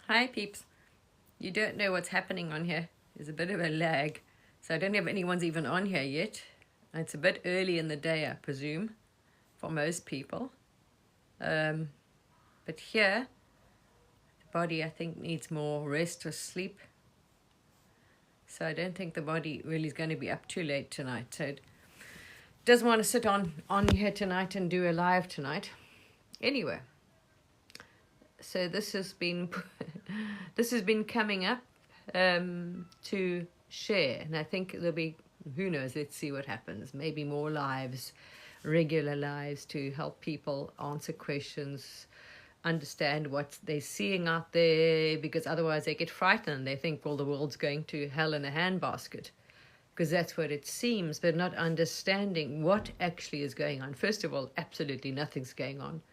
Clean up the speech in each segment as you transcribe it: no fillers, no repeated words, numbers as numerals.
Hi peeps. You don't know what's happening on here. There's a bit of a lag. So I don't know if anyone's even on here yet. It's a bit early in the day, I presume, for most people. But here, the body, I think, needs more rest or sleep. So I don't think the body really is going to be up too late tonight. So it doesn't want to sit on here tonight and do a live tonight. Anyway, so this has been coming up to share, and I think there'll be, who knows, let's see what happens, maybe more lives, regular lives, to help people answer questions, understand what they're seeing out there, because otherwise they get frightened. They think, well, the world's going to hell in a handbasket, because that's what it seems, but not understanding what actually is going on. First of all, absolutely nothing's going on.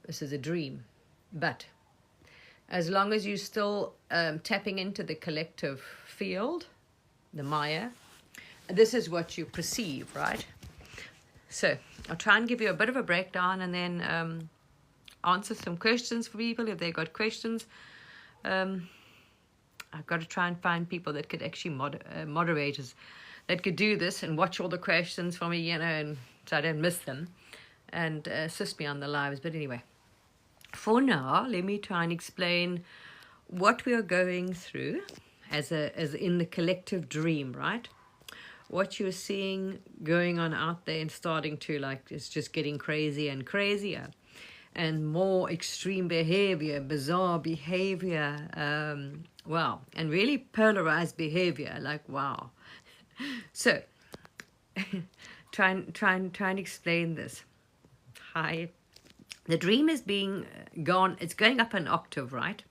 This is a dream. But as long as you're still tapping into the collective field, the Maya, this is what you perceive, right? So I'll try and give you a bit of a breakdown and then answer some questions for people if they've got questions. I've got to try and find people that could actually moderators that could do this and watch all the questions for me, and so I don't miss them, and assist me on the lives. But anyway, for now, let me try and explain what we are going through as in the collective dream, right? What you're seeing going on out there and starting to, like, it's just getting crazier and crazier, and more extreme behavior, bizarre behavior, wow, and really polarized behavior, like, wow. So try and explain this. Hi. The dream is being gone, it's going up an octave, right?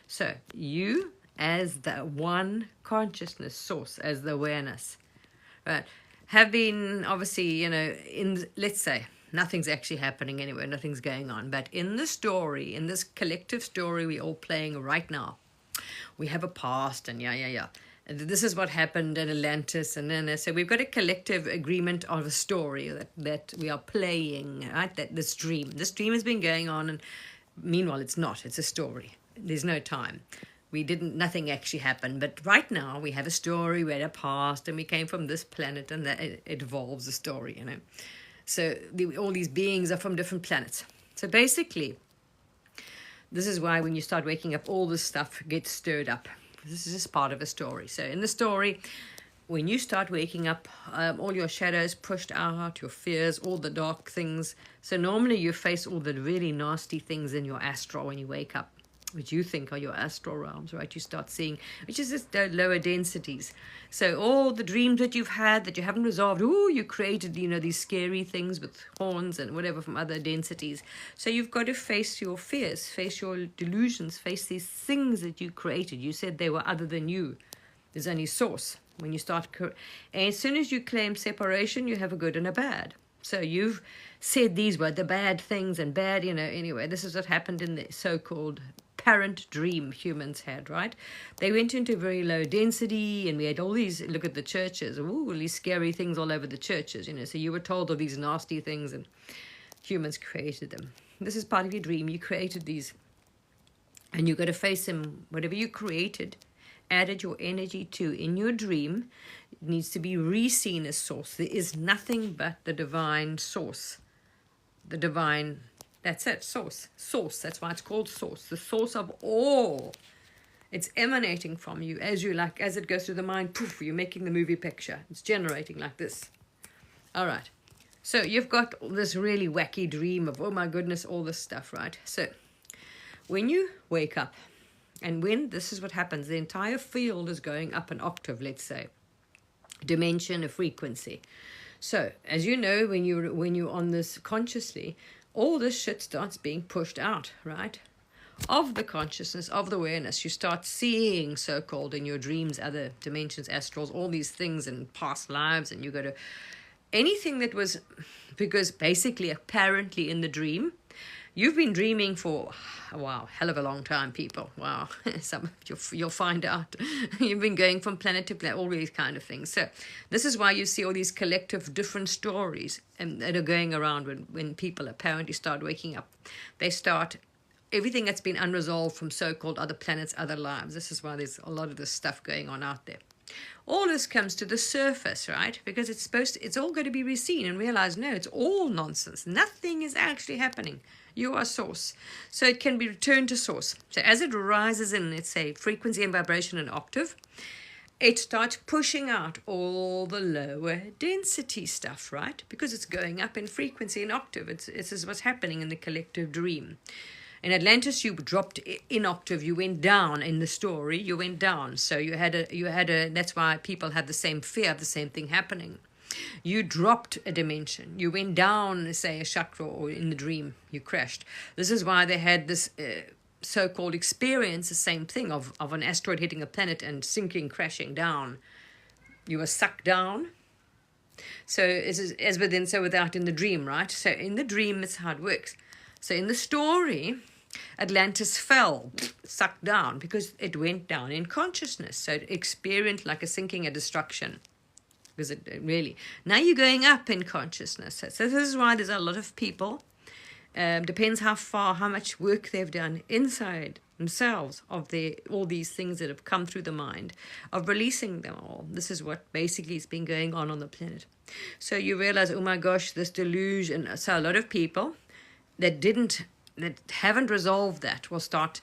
So you as the one consciousness source, as the awareness, right, have been obviously, in, let's say, nothing's actually happening anyway, nothing's going on. But in the story, in this collective story we're all playing right now, we have a past and yeah. And this is what happened in Atlantis, and then so we've got a collective agreement of a story that we are playing, right? That this dream has been going on, and meanwhile it's not. It's a story. There's no time. Nothing actually happened, but right now we have a story. We had a past, and we came from this planet, and that it evolves the story, So all these beings are from different planets. So basically, this is why when you start waking up, all this stuff gets stirred up. This is just part of a story. So in the story, when you start waking up, all your shadows pushed out, your fears, all the dark things. So normally you face all the really nasty things in your astral when you wake up, which you think are your astral realms, right? You start seeing, which is just the lower densities. So all the dreams that you've had that you haven't resolved, you created, these scary things with horns and whatever from other densities. So you've got to face your fears, face your delusions, face these things that you created. You said they were other than you. There's only source. When you start, and as soon as you claim separation, you have a good and a bad. So you've said these were the bad things and bad, anyway, this is what happened in the so-called parent dream humans had, right? They went into very low density, and we had all these, look at the churches, all these scary things all over the churches, so you were told of these nasty things, and humans created them. This is part of your dream. You created these, and you've got to face them. Whatever you created, added your energy to in your dream, it needs to be re-seen as source. There is nothing but the divine source. The divine, that's it, source. Source, that's why it's called source. The source of all. It's emanating from you as it goes through the mind, poof, you're making the movie picture. It's generating like this. All right. So you've got this really wacky dream of, oh my goodness, all this stuff, right? So when you wake up, and when this is what happens, the entire field is going up an octave, let's say, dimension, a frequency. So as you know, when you're on this consciously, all this shit starts being pushed out, right? Of the consciousness, of the awareness, you start seeing, so-called, in your dreams, other dimensions, astrals, all these things in past lives, and you go to anything that was, because basically, apparently in the dream, you've been dreaming for, wow, hell of a long time, people. Wow, you'll find out. You've been going from planet to planet, all these kind of things. So this is why you see all these collective different stories that are going around when people apparently start waking up. They start everything that's been unresolved from so-called other planets, other lives. This is why there's a lot of this stuff going on out there. All this comes to the surface, right? Because it's all going to be reseen and realized, no, it's all nonsense. Nothing is actually happening. You are source. So it can be returned to source. So as it rises in, let's say, frequency and vibration and octave, it starts pushing out all the lower density stuff, right? Because it's going up in frequency and octave. This is what's happening in the collective dream. In Atlantis, you dropped in octave. You went down in the story. You went down. So you had a. That's why people have the same fear of the same thing happening. You dropped a dimension. You went down, say, a chakra, or in the dream, you crashed. This is why they had this so-called experience, the same thing of an asteroid hitting a planet and sinking, crashing down. You were sucked down. So it's as within, so without in the dream, right? So in the dream, it's how it works. So in the story, Atlantis fell, sucked down, because it went down in consciousness. So it experienced like a sinking, a destruction. Because it really... Now you're going up in consciousness. So this is why there's a lot of people, depends how much work they've done inside themselves of all these things that have come through the mind, of releasing them all. This is what basically has been going on the planet. So you realize, oh my gosh, this delusion. So a lot of people that haven't resolved that will start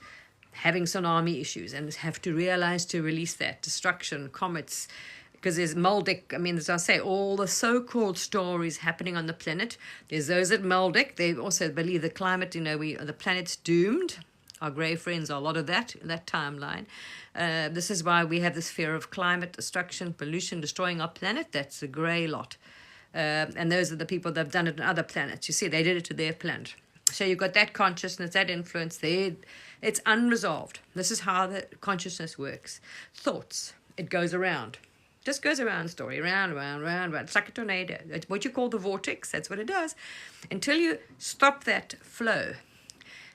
having tsunami issues and have to realize to release that destruction, comets, because there's Moldic. I mean, as I say, all the so-called stories happening on the planet. There's those at Moldic. They also believe the climate, the planet's doomed. Our grey friends are a lot of that timeline. This is why we have this fear of climate destruction, pollution, destroying our planet. That's the grey lot. And those are the people that have done it on other planets. You see, they did it to their planet. So you've got that consciousness, that influence there. It's unresolved. This is how the consciousness works. Thoughts, it goes around. Just goes around, story, round. It's like a tornado. It's what you call the vortex. That's what it does. Until you stop that flow,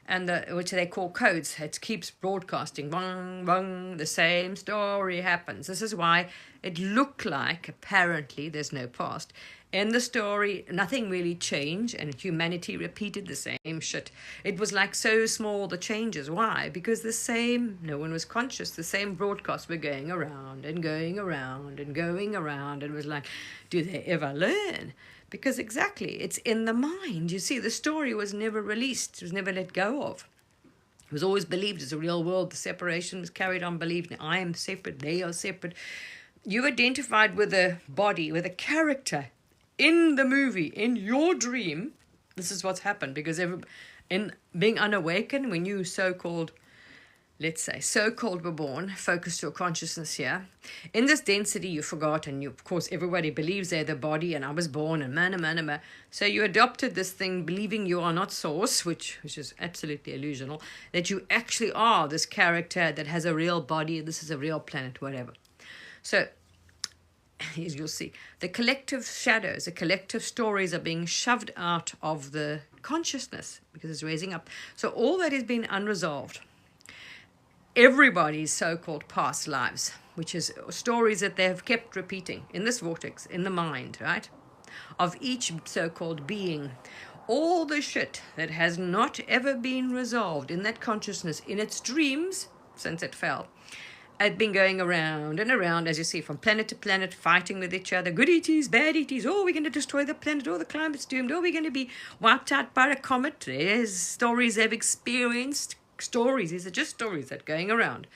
and which they call codes, it keeps broadcasting. Bang, bang, the same story happens. This is why it looked like, apparently, there's no past. In the story, nothing really changed, and humanity repeated the same shit. It was like so small, the changes. Why? Because no one was conscious. The same broadcasts were going around and going around and going around. And it was like, do they ever learn? Because exactly, it's in the mind. You see, the story was never released. It was never let go of. It was always believed as a real world. The separation was carried on, believed. I am separate, they are separate. You identified with a body, with a character in the movie, in your dream. This is what's happened, because in being unawakened, when you so-called, let's say, so-called were born, focused your consciousness here, in this density you forgot, and of course everybody believes they're the body, and I was born, and man. So you adopted this thing, believing you are not source, which is absolutely illusional, that you actually are this character that has a real body, this is a real planet, whatever. So as you'll see, the collective shadows, the collective stories are being shoved out of the consciousness because it's raising up. So all that has been unresolved. Everybody's so-called past lives, which is stories that they have kept repeating in this vortex, in the mind, right? Of each so-called being. All the shit that has not ever been resolved in that consciousness, in its dreams, since it fell, had been going around and around, as you see, from planet to planet, fighting with each other. Good ETs, bad ETs. Oh, we're going to destroy the planet. Oh, the climate's doomed. Oh, we're going to be wiped out by a comet. There's stories they've experienced. Stories. These are just stories that are going around.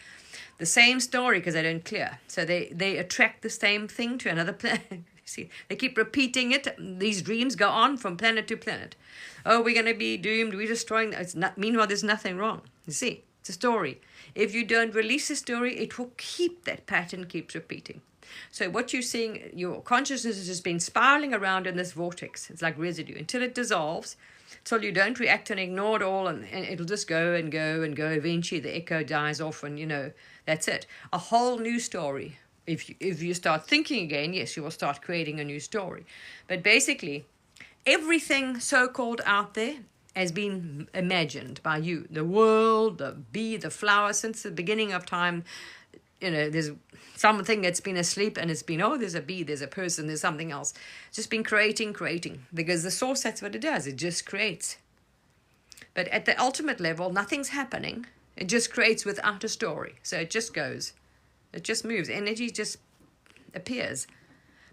The same story, because they don't clear. So they attract the same thing to another planet. See, they keep repeating it. These dreams go on from planet to planet. Oh, we're going to be doomed. We're destroying. Meanwhile, there's nothing wrong. You see, it's a story. If you don't release the story, it will keep that pattern, keeps repeating. So what you're seeing, your consciousness has just been spiraling around in this vortex. It's like residue until it dissolves, till you don't react and ignore it all, and it'll just go and go and go. Eventually, the echo dies off, and that's it. A whole new story. If you start thinking again, yes, you will start creating a new story. But basically, everything so-called out there has been imagined by you. The world, the bee, the flower, since the beginning of time. There's something that's been asleep, and it's been, there's a bee, there's a person, there's something else. It's just been creating, because the source, that's what it does. It just creates. But at the ultimate level, nothing's happening. It just creates without a story. So it just goes. It just moves. Energy just appears.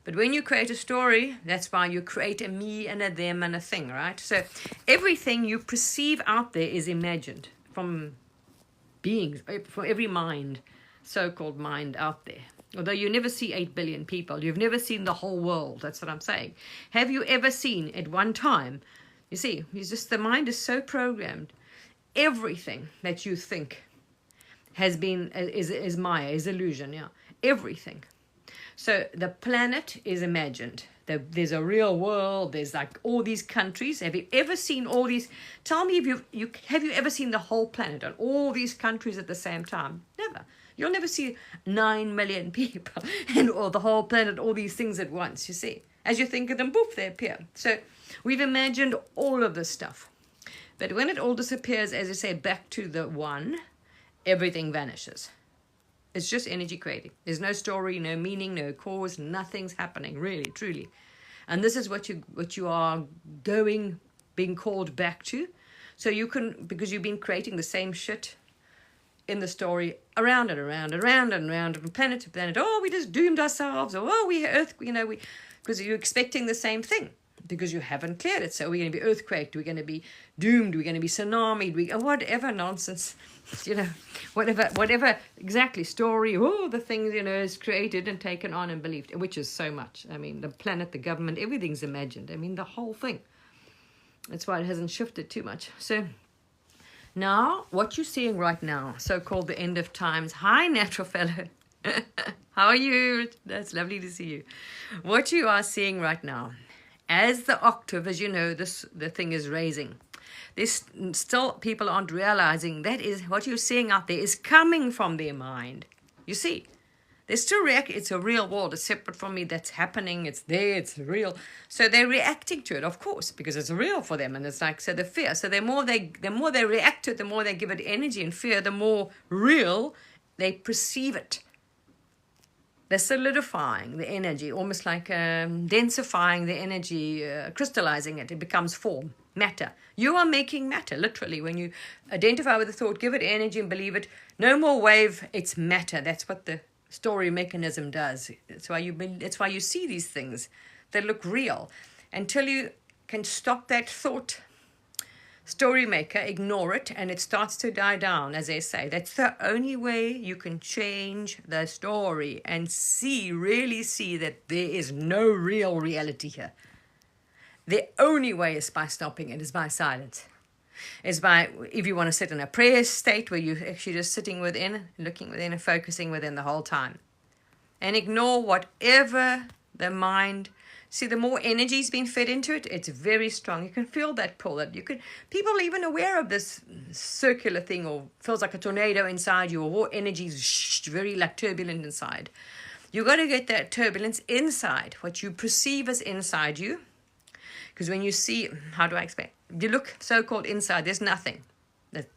But when you create a story, that's why you create a me and a them and a thing, right? So everything you perceive out there is imagined from beings, from every mind, so-called mind out there. Although you never see 8 billion people, you've never seen the whole world. That's what I'm saying. Have you ever seen at one time? You see, it's just the mind is so programmed. Everything that you think has been is Maya, is illusion. Yeah, everything. So the planet is imagined. There's a real world. There's like all these countries. Have you ever seen all these? Tell me if have you ever seen the whole planet and all these countries at the same time? Never. You'll never see 9 million people and or the whole planet, all these things at once. You see, as you think of them, poof, they appear. So we've imagined all of this stuff, but when it all disappears, as I say, back to the one, everything vanishes. It's just energy creating. There's no story, no meaning, no cause. Nothing's happening, really, truly. And this is what you are being called back to. So you can, because you've been creating the same shit in the story around and around and around and around from planet to planet. Oh, we just doomed ourselves. Or, oh, because you're expecting the same thing because you haven't cleared it. So we're going to be earthquaked. We're going to be doomed. We're going to be tsunamied. Whatever nonsense. Whatever exactly story, the things, is created and taken on and believed, which is so much. I mean, the planet, the government, everything's imagined. I mean, the whole thing. That's why it hasn't shifted too much. So now, what you're seeing right now, so-called the end of times. Hi, natural fellow. How are you? That's lovely to see you. What you are seeing right now, as the octave, as you know, the thing is raising. There's still people aren't realizing that is what you're seeing out there is coming from their mind. You see, they're still it's a real world. It's separate from me. That's happening. It's there. It's real. So they're reacting to it, of course, because it's real for them. And it's like, so the fear. So the more they react to it, the more they give it energy and fear, the more real they perceive it. They're solidifying the energy, almost like densifying the energy, crystallizing it. It becomes form, matter. You are making matter, literally. When you identify with the thought, give it energy and believe it. No more wave, it's matter. That's what the story mechanism does. That's why you see these things that look real. Until you can stop that thought story maker, ignore it, and it starts to die down, as they say. That's the only way you can change the story and really see that there is no real reality here. The only way is by stopping it, is by silence. Is by, if you want to sit in a prayer state where you're actually just sitting within, looking within and focusing within the whole time. And ignore whatever the mind. See, the more energy's been fed into it, it's very strong. You can feel that pull. People are even aware of this circular thing, or feels like a tornado inside you, or energy's very like turbulent inside. You got to get that turbulence inside, what you perceive as inside you. Because when you see, how do I explain? You look so-called inside, there's nothing.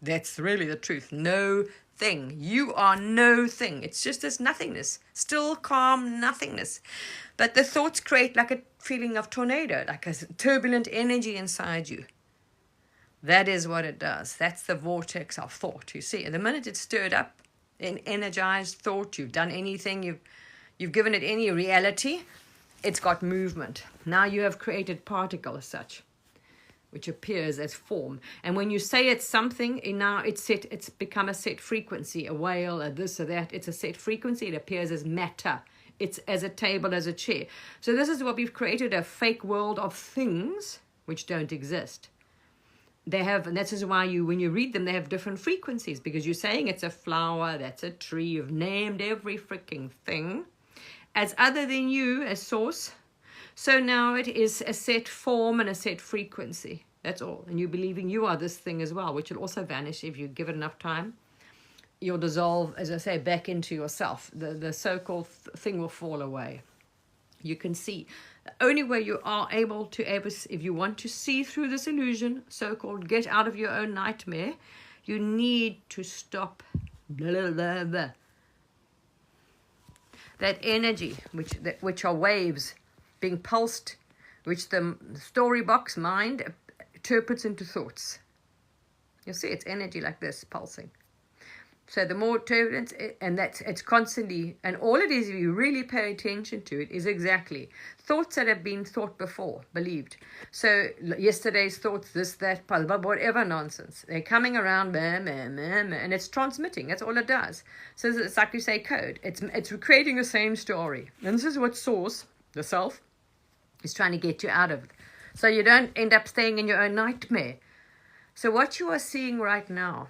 That's really the truth. No thing. You are no thing. It's just this nothingness. Still calm nothingness. But the thoughts create like a feeling of tornado, like a turbulent energy inside you. That is what it does. That's the vortex of thought, you see. And the minute it's stirred up, an energized thought, you've done anything, you've given it any reality, it's got movement. Now you have created particle as such, which appears as form. And when you say it's something, now it's become a set frequency, a whale, a this or that. It's a set frequency. It appears as matter. It's as a table, as a chair. So this is what we've created, a fake world of things which don't exist. They have, and this is why when you read them, they have different frequencies, because you're saying it's a flower, that's a tree. You've named every freaking thing as other than you, as source. So now it is a set form and a set frequency. That's all. And you're believing you are this thing as well, which will also vanish if you give it enough time. You'll dissolve, as I say, back into yourself. The so-called thing will fall away. You can see. The only way you are able to, if you want to see through this illusion, so-called get out of your own nightmare, you need to stop blah, blah, blah. That energy, which are waves being pulsed, which the story box mind interprets into thoughts. You'll see it's energy like this pulsing. So the more turbulence, and it's constantly, and all it is, if you really pay attention to it, is exactly thoughts that have been thought before, believed. So yesterday's thoughts, this, that, whatever nonsense. They're coming around, and it's transmitting. That's all it does. So it's like you say code. It's creating the same story. And this is what source, the self, is trying to get you out of. So you don't end up staying in your own nightmare. So what you are seeing right now,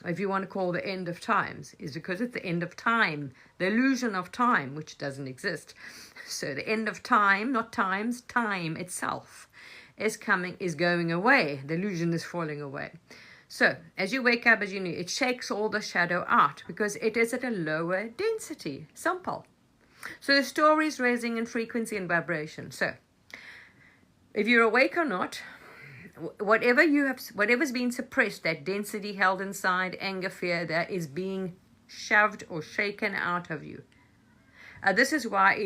if you want to call the end of times, is because it's the end of time, the illusion of time, which doesn't exist. So the end of time, not times, time itself is going away. The illusion is falling away. So as you wake up, as you know, it shakes all the shadow out because it is at a lower density, simple. So the story is raising in frequency and vibration. So if you're awake or not, whatever's been suppressed, that density held inside, anger, fear, that is being shoved or shaken out of you. This is why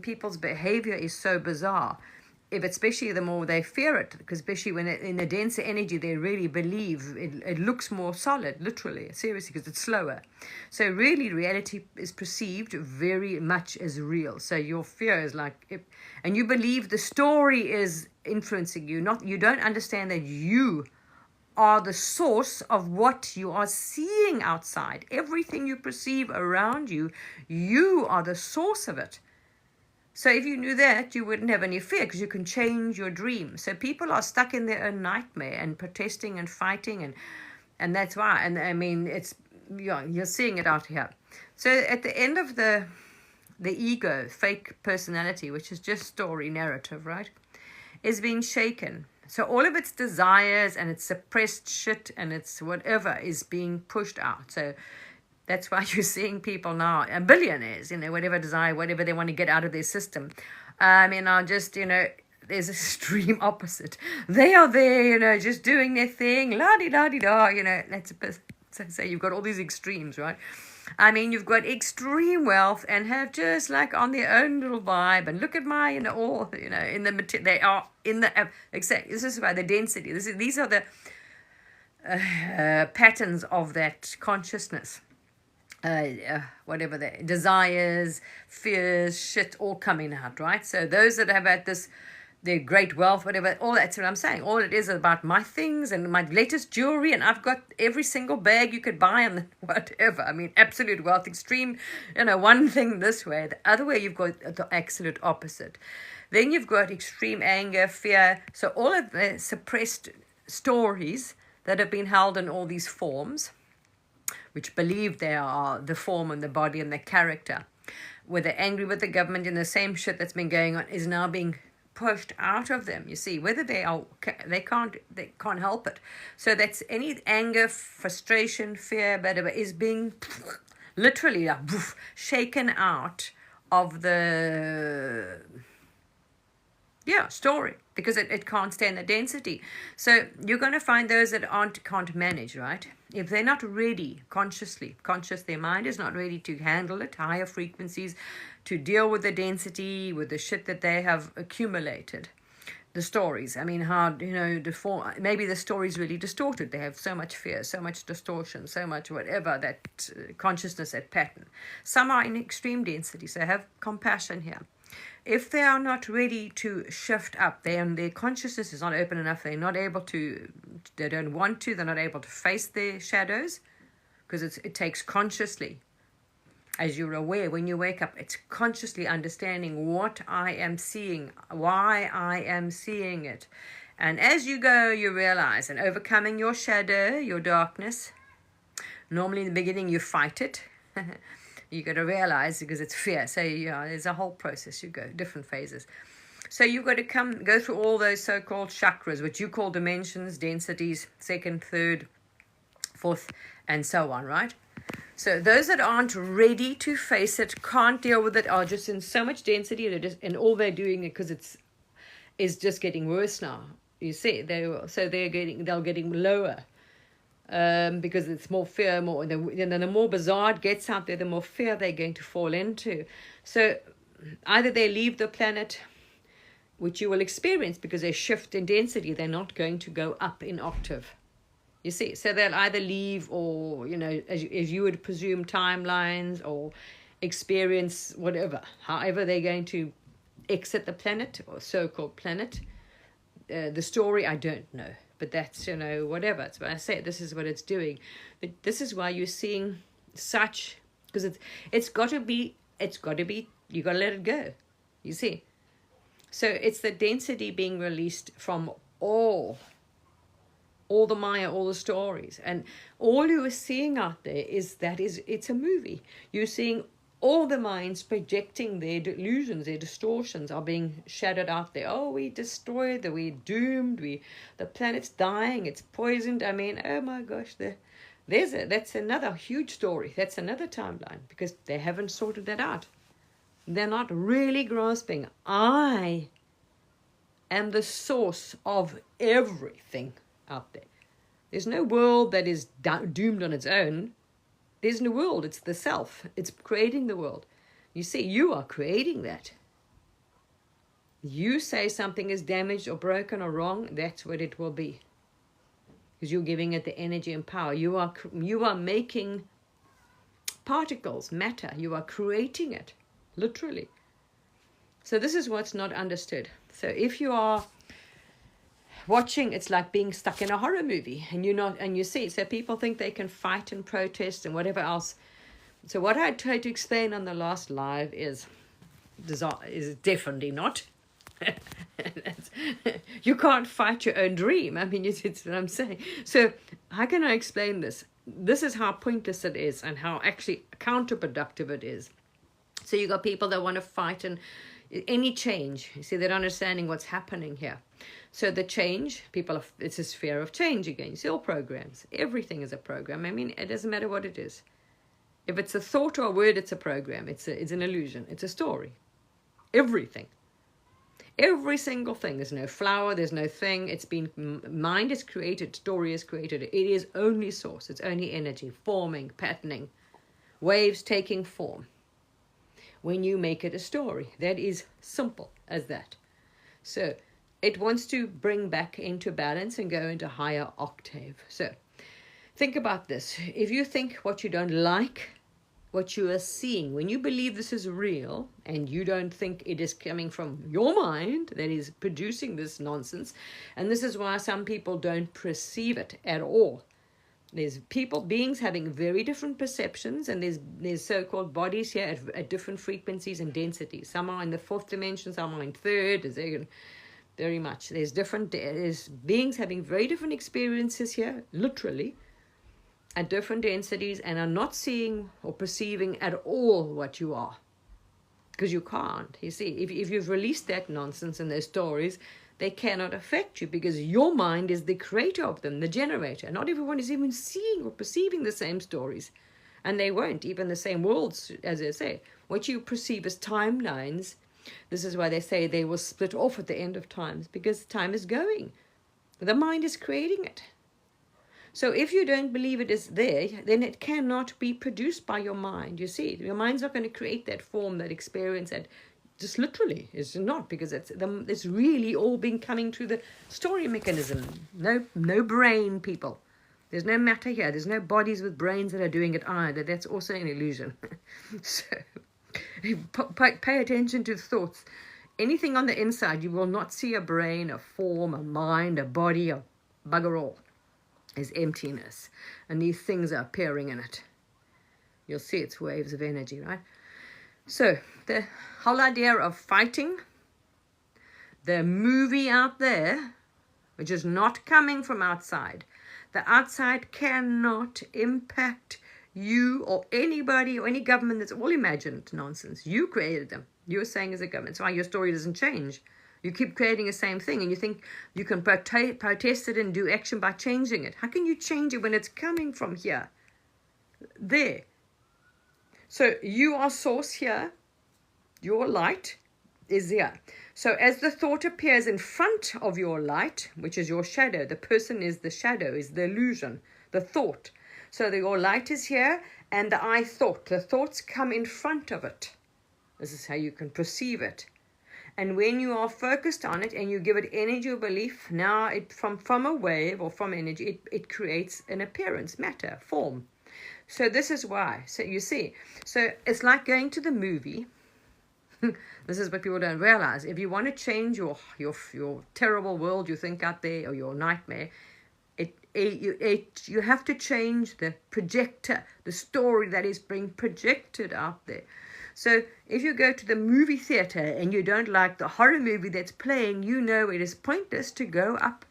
people's behavior is so bizarre. Especially the more they fear it, because especially when in the denser energy, they really believe it looks more solid, literally, seriously, because it's slower. So really, reality is perceived very much as real. So your fear is like, and you believe the story is influencing you. You don't understand that you are the source of what you are seeing outside. Everything you perceive around you, you are the source of it. So if you knew that, you wouldn't have any fear because you can change your dream. So people are stuck in their own nightmare and protesting and fighting, and that's why. And I mean, you're seeing it out here. So at the end of the ego, fake personality, which is just story narrative, right, is being shaken. So all of its desires and its suppressed shit and its whatever is being pushed out. So that's why you're seeing people now, and billionaires, whatever desire, whatever they want to get out of their system. Are just, there's a extreme opposite. They are there, just doing their thing, la-di-da-di-da, so you've got all these extremes, right? You've got extreme wealth and have just like on their own little vibe, and look at my, in the, they are in the, exactly, this is about the density. These are the patterns of that consciousness. Whatever their desires, fears, shit, all coming out, right? So those that have had their great wealth, whatever, all that's what I'm saying. All it is about my things and my latest jewelry, and I've got every single bag you could buy and whatever. Absolute wealth, extreme, one thing this way. The other way, you've got the absolute opposite. Then you've got extreme anger, fear. So all of the suppressed stories that have been held in all these forms, which believe they are the form and the body and the character, where they're angry with the government, and the same shit that's been going on is now being pushed out of them. You see, whether they can't help it. So that's any anger, frustration, fear, whatever, is being literally shaken out of the story, because it can't stand the density. So you're going to find those that can't manage, right? If they're not ready, conscious, their mind is not ready to handle it, higher frequencies, to deal with the density, with the shit that they have accumulated. The stories, how, maybe the story's really distorted. They have so much fear, so much distortion, so much whatever, that consciousness, that pattern. Some are in extreme density, so have compassion here. If they are not ready to shift up, their consciousness is not open enough, they're not able to, they don't want to, they're not able to face their shadows, because it takes consciously, as you're aware, when you wake up, it's consciously understanding what I am seeing, why I am seeing it. And as you go, you realize, and overcoming your shadow, your darkness, normally in the beginning you fight it. You got to realize, because it's fear. So there's a whole process. You go different phases. So you've got to go through all those so-called chakras, which you call dimensions, densities, second, third, fourth, and so on, right? So those that aren't ready to face it, can't deal with it, are just in so much density, and all they're doing, because is just getting worse now. You see, they're getting lower. Because it's more fear, and the more bizarre it gets out there, the more fear they're going to fall into. So either they leave the planet, which you will experience because they shift in density, they're not going to go up in octave. You see, so they'll either leave or, as you would presume, timelines or experience whatever. However they're going to exit the planet or so-called planet. The story, I don't know. But that's, whatever. It's what I say. This is what it's doing. But this is why you're seeing such... Because it's got to be, you got to let it go. You see? So it's the density being released from all the Maya, all the stories. And all you are seeing out there it's a movie. You're seeing all the minds projecting their delusions, their distortions are being shadowed out there. Oh, we destroyed, we're doomed, the planet's dying, it's poisoned. I mean, oh my gosh, that's another huge story. That's another timeline because they haven't sorted that out. They're not really grasping. I am the source of everything out there. There's no world that is doomed on its own. There's no world. It's the self. It's creating the world. You see, you are creating that. You say something is damaged or broken or wrong, that's what it will be. Because you're giving it the energy and power. You are making particles, matter. You are creating it, literally. So this is what's not understood. So if you are watching, it's like being stuck in a horror movie and you see, so people think they can fight and protest and whatever else. So what I tried to explain on the last live is definitely not. You can't fight your own dream. I mean, it's what I'm saying. So how can I explain this? This is how pointless it is and how actually counterproductive it is. So you got people that want to fight and any change. You see, they're not understanding what's happening here. So the change, it's a sphere of change again. You see, all programs, everything is a program. I mean, it doesn't matter what it is. If it's a thought or a word, it's a program. It's an illusion. It's a story. Everything. Every single thing. There's no flower. There's no thing. Mind is created. Story is created. It is only source. It's only energy, forming, patterning, waves taking form. When you make it a story, that is simple as that. So it wants to bring back into balance and go into higher octave. So think about this. If you think what you don't like, what you are seeing, when you believe this is real and you don't think it is coming from your mind that is producing this nonsense, and this is why some people don't perceive it at all. There's beings having very different perceptions, and there's so-called bodies here at different frequencies and densities. Some are in the fourth dimension, some are in third. Very much. There's beings having very different experiences here, literally, at different densities, and are not seeing or perceiving at all what you are. Because you can't. You see, if you've released that nonsense and those stories, they cannot affect you because your mind is the creator of them, the generator. Not everyone is even seeing or perceiving the same stories. And they won't, even the same worlds, as I say. What you perceive as timelines, this is why they say they will split off at the end of times, because time is going. The mind is creating it. So if you don't believe it is there, then it cannot be produced by your mind. You see, your mind's not going to create that form, that experience, that just literally is not, because it's really all been coming through the story mechanism. No brain, people. There's no matter here. There's no bodies with brains that are doing it either. That's also an illusion. So pay attention to thoughts. Anything on the inside, you will not see a brain, a form, a mind, a body, a bugger all. Is emptiness. And these things are appearing in it. You'll see it's waves of energy, right? So the whole idea of fighting, the movie out there, which is not coming from outside. The outside cannot impact you or anybody or any government. That's all imagined nonsense. You created them. You're saying as a government. That's why your story doesn't change. You keep creating the same thing and you think you can protest it and do action by changing it. How can you change it when it's coming from here? There. So you are source here. Your light is here. So as the thought appears in front of your light, which is your shadow, the person is the shadow, is the illusion, the thought. So your light is here and the I thought. The thoughts come in front of it. This is how you can perceive it. And when you are focused on it and you give it energy or belief, now it from a wave or from energy, it creates an appearance, matter, form. So this is why. So you see, so it's like going to the movie. This is what people don't realize. If you want to change your terrible world you think out there, or your nightmare, you have to change the projector, the story that is being projected out there. So if you go to the movie theater and you don't like the horror movie that's playing, you know it is pointless to go up,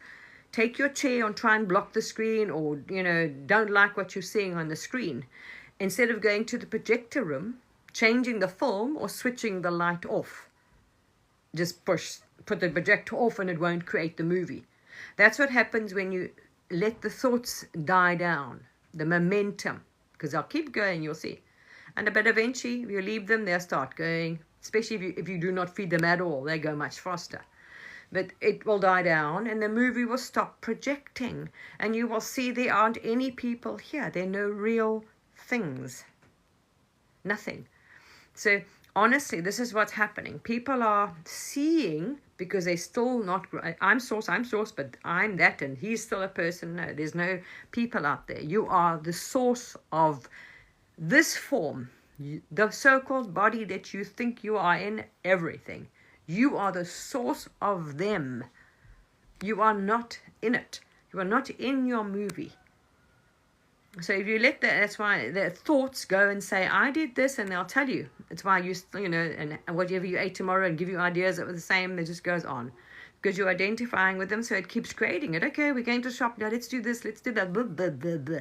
take your chair and try and block the screen, or, don't like what you're seeing on the screen. Instead of going to the projector room, changing the film or switching the light off. Just put the projector off and it won't create the movie. That's what happens when you let the thoughts die down, the momentum, because they'll keep going, you'll see. But eventually, if you leave them, they'll start going, especially if you do not feed them at all, they go much faster. But it will die down and the movie will stop projecting, and you will see there aren't any people here. There are no real things. Nothing. So honestly, this is what's happening. People are seeing, because they're still not, I'm source, but I'm that, and he's still a person. No, there's no people out there. You are the source of this form, the so-called body that you think you are in, everything. You are the source of them. You are not in it. You are not in your movie. So if you let that's why the thoughts go and say, I did this, and they'll tell you. It's why and whatever you ate tomorrow and give you ideas that were the same, it just goes on. Because you're identifying with them, so it keeps creating it. Okay, we're going to shop now, let's do this, let's do that, blah, blah, blah, blah.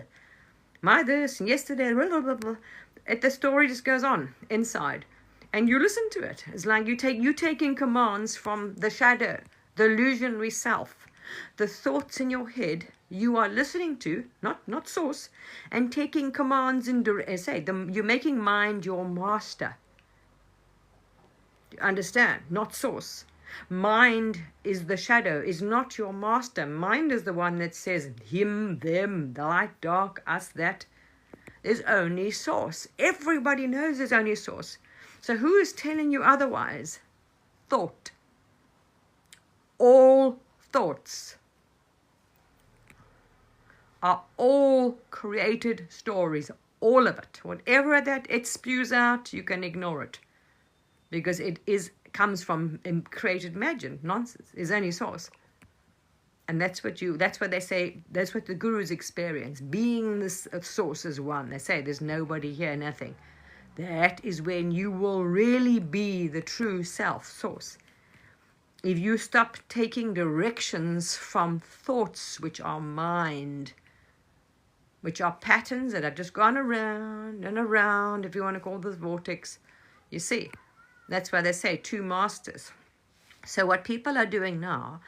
My this, and yesterday, blah, blah, blah, blah. The story just goes on inside. And you listen to it. It's like you taking commands from the shadow, the illusionary self. The thoughts in your head you are listening to, not source, and taking commands in you're making mind your master. Understand? Not source. Mind is the shadow, is not your master. Mind is the one that says him, them, the light, dark, us, that. There's only source. Everybody knows there's only source. So who is telling you otherwise? Thought. All thoughts are all created stories. All of it. Whatever that it spews out, you can ignore it. Because it comes from created imagined nonsense. There's only source. And that's what they say, that's what the gurus experience. Being this source is one. They say there's nobody here, nothing. That is when you will really be the true self, source. If you stop taking directions from thoughts, which are mind, which are patterns that have just gone around and around, if you want to call this vortex, you see. That's why they say two masters. So what people are doing now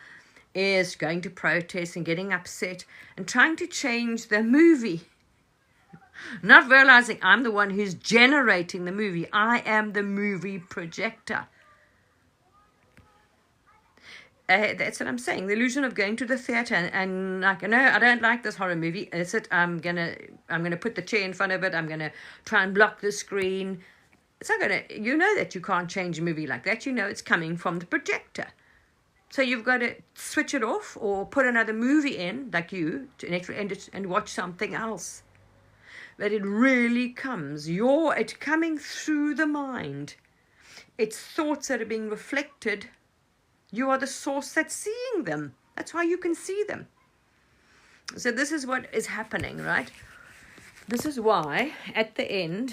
is going to protest and getting upset and trying to change the movie. Not realizing I'm the one who's generating the movie. I am the movie projector. That's what I'm saying. The illusion of going to the theater and like, no, I don't like this horror movie. That's it. I'm gonna put the chair in front of it. I'm gonna try and block the screen. It's not gonna. You know that you can't change a movie like that. You know it's coming from the projector. So you've got to switch it off or put another movie in, like you, and watch something else. But it really comes. It's coming through the mind. It's thoughts that are being reflected. You are the source that's seeing them. That's why you can see them. So this is what is happening, right? This is why, at the end,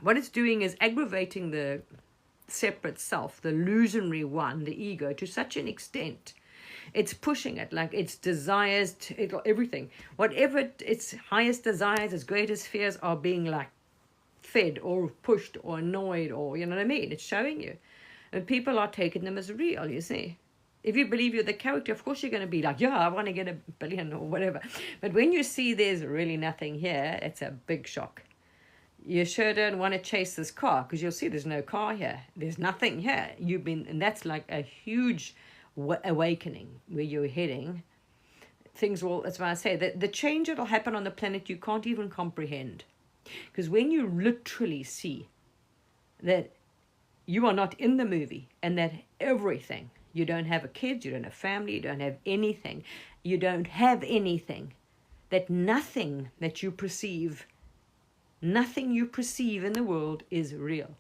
what it's doing is aggravating the separate self, the illusionary one, the ego, to such an extent. It's pushing it, like its desires, everything. Whatever its highest desires, its greatest fears are being like fed or pushed or annoyed, or, you know what I mean? It's showing you. And people are taking them as real, you see. If you believe you're the character, of course you're going to be like, yeah, I want to get $1 billion or whatever. But when you see there's really nothing here, it's a big shock. You sure don't want to chase this car, because you'll see there's no car here. There's nothing here. And that's like a huge awakening where you're heading. Things will, that's why I say that the change that will happen on the planet you can't even comprehend. Because when you literally see that you are not in the movie, and that everything, you don't have a kid, you don't have family, you don't have anything, you don't have anything, that nothing that you perceive, nothing you perceive in the world is real.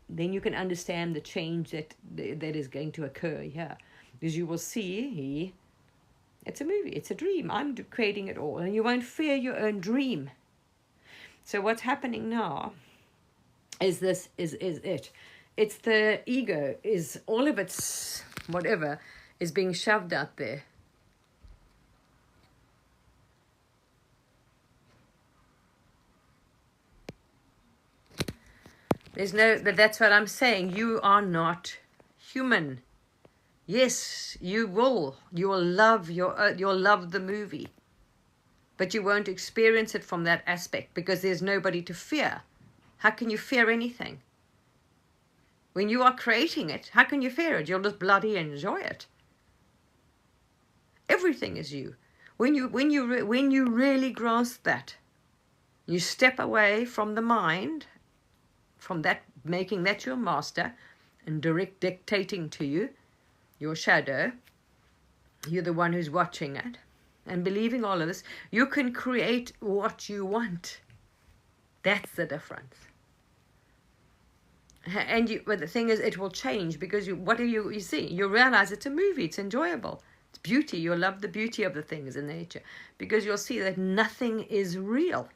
Then you can understand the change that is going to occur here. Because you will see, it's a movie, it's a dream. I'm creating it all. And you won't fear your own dream. So what's happening now is this, is it. It's the ego, is all of its whatever is being shoved out there. There's no, but that's what I'm saying. You are not human. Yes, you will love you'll love the movie, but you won't experience it from that aspect because there's nobody to fear. How can you fear anything? When you are creating it, how can you fear it? You'll just bloody enjoy it. Everything is you. When you really grasp that, you step away from the mind, from that, making that your master and dictating to you, your shadow, you're the one who's watching it, and believing all of this, you can create what you want. That's the difference. And but the thing is, it will change because what do you see? You realize it's a movie, it's enjoyable, it's beauty. You'll love the beauty of the things in nature because you'll see that nothing is real.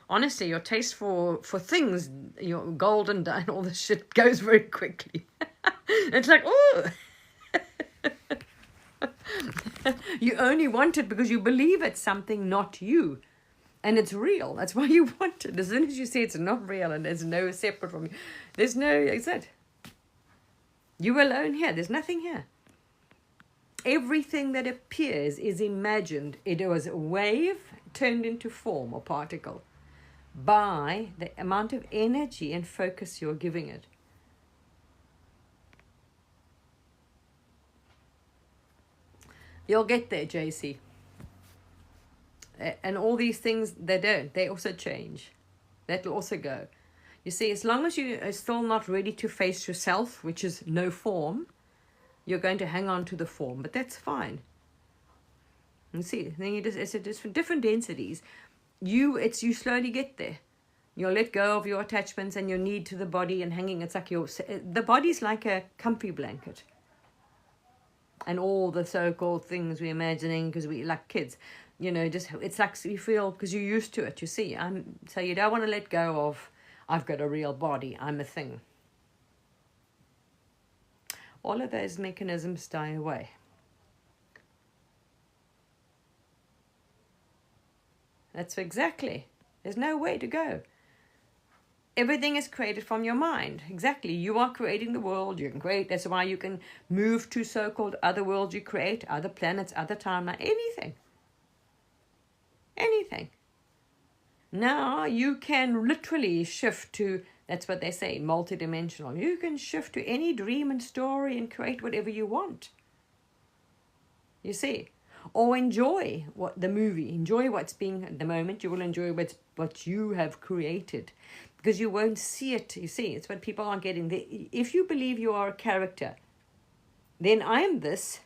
Honestly, your taste for things, your gold and all this shit goes very quickly. It's like, oh. You only want it because you believe it's something, not you. And it's real. That's why you want it. As soon as you say it's not real and there's no separate from you, there's no, is it? You alone here. There's nothing here. Everything that appears is imagined. It was a wave turned into form or particle by the amount of energy and focus you're giving it. You'll get there, JC. And all these things, they also change. That will also go. You see, as long as you are still not ready to face yourself, which is no form, you're going to hang on to the form, but that's fine. You see, then it's different densities. You slowly get there. You'll let go of your attachments and your need to the body and hanging. It's like the body's like a comfy blanket. And all the so-called things we're imagining because we like kids, just it's like you feel because you're used to it. You see, so you don't want to let go of. I've got a real body. I'm a thing. All of those mechanisms die away. That's exactly. There's no way to go. Everything is created from your mind. Exactly. You are creating the world. You can create. That's why you can move to so-called other worlds you create, other planets, other timeline, anything. Anything. Now you can literally shift to, that's what they say, multidimensional. You can shift to any dream and story and create whatever you want. You see? Or enjoy the movie. Enjoy what's being at the moment. You will enjoy what you have created. Because you won't see it. You see, it's what people aren't getting. If you believe you are a character, then I am this,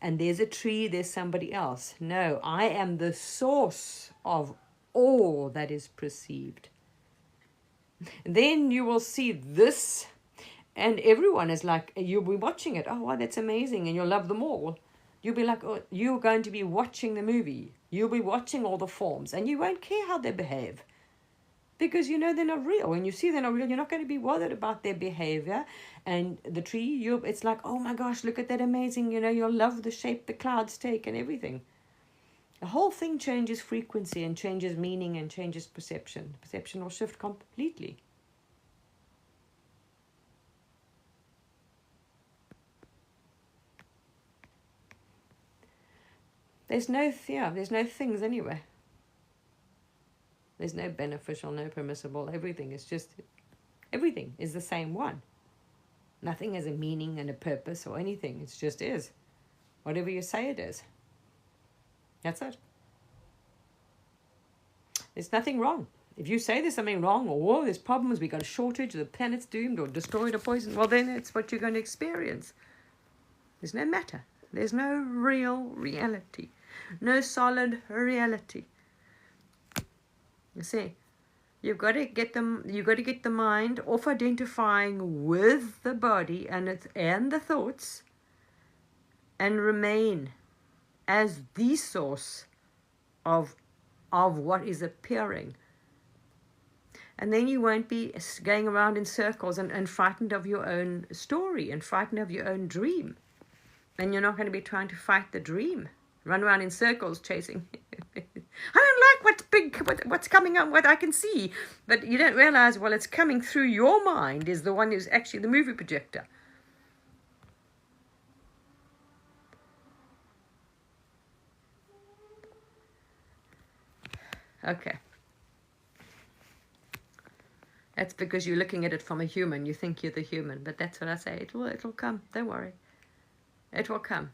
and there's a tree, there's somebody else. No, I am the source of all that is perceived. Then you will see this, and everyone is like, you'll be watching it. Oh, wow, that's amazing, and you'll love them all. You'll be like, oh, you're going to be watching the movie. You'll be watching all the forms, and you won't care how they behave. Because they're not real. When you see they're not real, you're not going to be bothered about their behavior. And the tree, it's like, oh my gosh, look at that amazing, you'll love the shape the clouds take and everything. The whole thing changes frequency and changes meaning and changes perception. Perception will shift completely. There's no things anywhere. There's no beneficial, no permissible. Everything is the same one. Nothing has a meaning and a purpose or anything. It just is. Whatever you say it is. That's it. There's nothing wrong. If you say there's something wrong, or oh, there's problems, we got a shortage, the planet's doomed, or destroyed, or poisoned, well, then it's what you're going to experience. There's no matter. There's no real reality. No solid reality. You see, you've got to get the mind off identifying with the body and the thoughts, and remain as the source of what is appearing. And then you won't be going around in circles and frightened of your own story and frightened of your own dream. And you're not going to be trying to fight the dream. Run around in circles chasing. I don't like what's coming up, what I can see. But you don't realize, well, it's coming through your mind is the one who's actually the movie projector. Okay. That's because you're looking at it from a human. You think you're the human. But that's what I say. It'll come. Don't worry. It will come.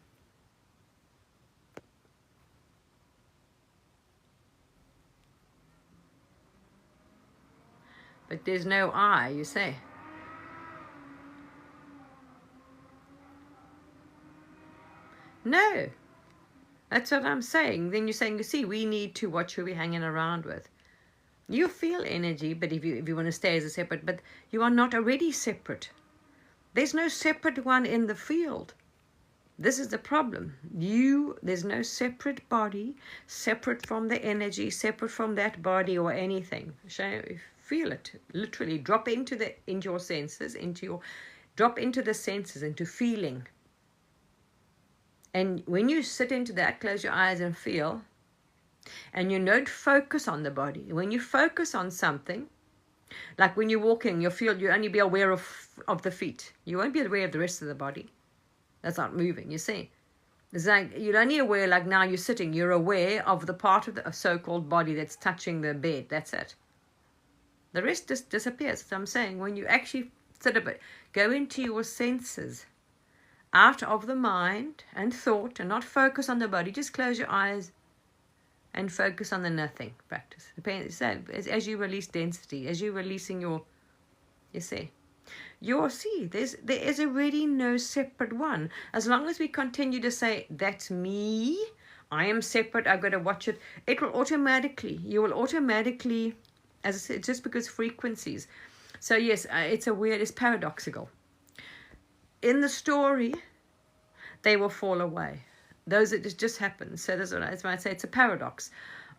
But there's no I, you say. No. That's what I'm saying. Then you're saying, you see, we need to watch who we're hanging around with. You feel energy, but if you want to stay as a separate, but you are not already separate. There's no separate one in the field. This is the problem. There's no separate body, separate from the energy, separate from that body or anything. Feel it. Literally drop into your senses, drop into the senses, into feeling. And when you sit into that, close your eyes and feel. And you don't focus on the body. When you focus on something, like when you're walking, you only be aware of the feet. You won't be aware of the rest of the body. That's not moving, you see. It's like you're only aware, like now you're sitting, you're aware of the part of the so-called body that's touching the bed. That's it. The rest just disappears. So I'm saying, when you actually sit a bit, go into your senses, out of the mind and thought, and not focus on the body. Just close your eyes and focus on the nothing practice. As you release density, as you're releasing there is already no separate one. As long as we continue to say, that's me, I am separate, I've got to watch it, you will automatically, as I said, just because frequencies. So yes, it's paradoxical. In the story, they will fall away. Those that just happen. So that's why I say it's a paradox.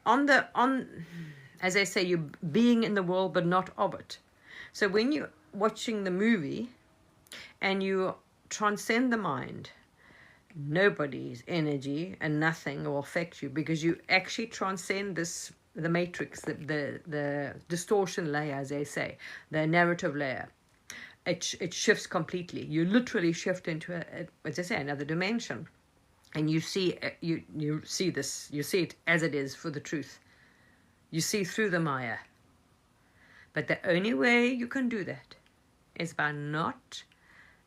As I say, you're being in the world but not of it. So when you're watching the movie and you transcend the mind, nobody's energy and nothing will affect you, because you actually transcend the matrix, the distortion layer, as they say, the narrative layer. It shifts completely. You literally shift into as I say, another dimension. And you see this, you see it as it is for the truth. You see through the Maya. But the only way you can do that is by not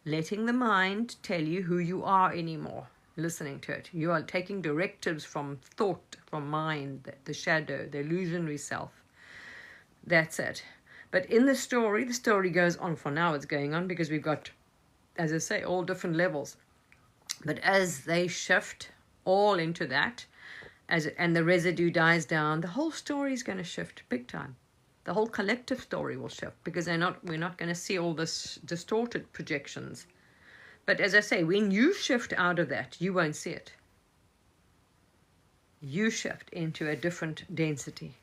letting the mind tell you who you are anymore, listening to it. You are taking directives from thought, from mind, the shadow, the illusionary self. That's it. But in the story goes on. For now it's going on because we've got, as I say, all different levels. But as they shift all into that, and the residue dies down, the whole story is going to shift big time. The whole collective story will shift, because we're not going to see all this distorted projections. But as I say, when you shift out of that, you won't see it. You shift into a different density.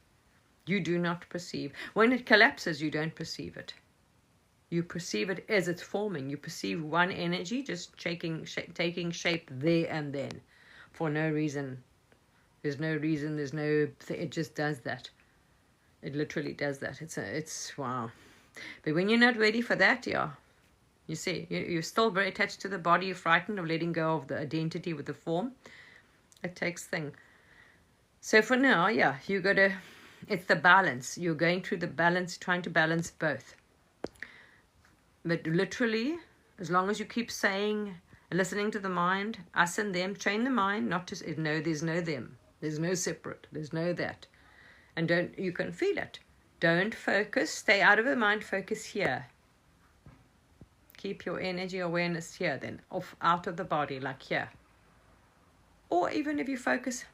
You do not perceive. When it collapses, you don't perceive it. You perceive it as it's forming. You perceive one energy just taking shape there and then, for no reason. There's no reason. It just does that. It literally does that. It's wow. But when you're not ready for that, you see, you're still very attached to the body. You're frightened of letting go of the identity with the form. It takes thing. So for now, it's the balance. You're going through the balance, trying to balance both. But literally, as long as you keep saying, listening to the mind, us and them, train the mind not to no, there's no them. There's no separate. There's no that. And you can feel it. Don't focus. Stay out of the mind. Focus here. Keep your energy awareness here then. Off out of the body, like here. Or even if you focus,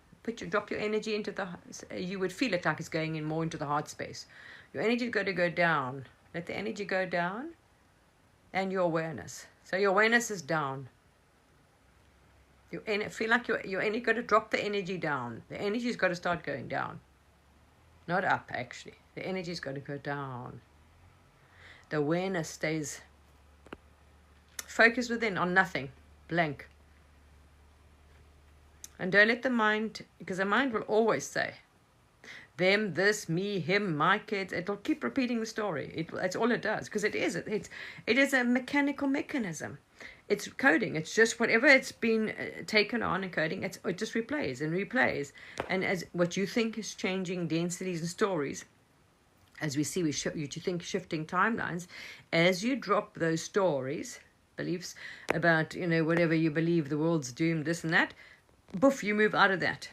drop your energy into the, you would feel it like it's going in more into the heart space. Your energy is going to go down. Let the energy go down. And your awareness. So your awareness is down. You feel like you're only got to drop the energy down. The energy's got to start going down. Not up, actually. The energy's got to go down. The awareness stays focused within, on nothing. Blank. And don't let the mind, because the mind will always say, them, this, me, him, my kids. It'll keep repeating the story. That's all it does, because it is a mechanical mechanism. It's coding. It's just whatever it's been taken on and coding. It just replays and replays. And as what you think is changing densities and stories, as we see, you think shifting timelines. As you drop those stories, beliefs about whatever you believe, the world's doomed, this and that, boof, you move out of that.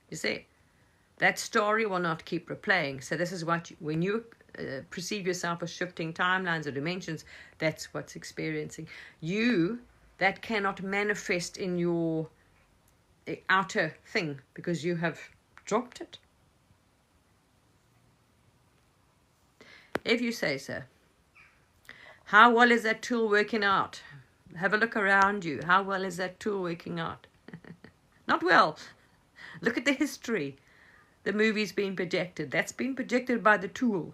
You see. That story will not keep replaying. So this is what, when you perceive yourself as shifting timelines or dimensions, that's what's experiencing. That cannot manifest in your outer thing because you have dropped it. If you say so. How well is that tool working out? Have a look around you. How well is that tool working out? Not well. Look at the history. The movie's been projected. That's been projected by the tool.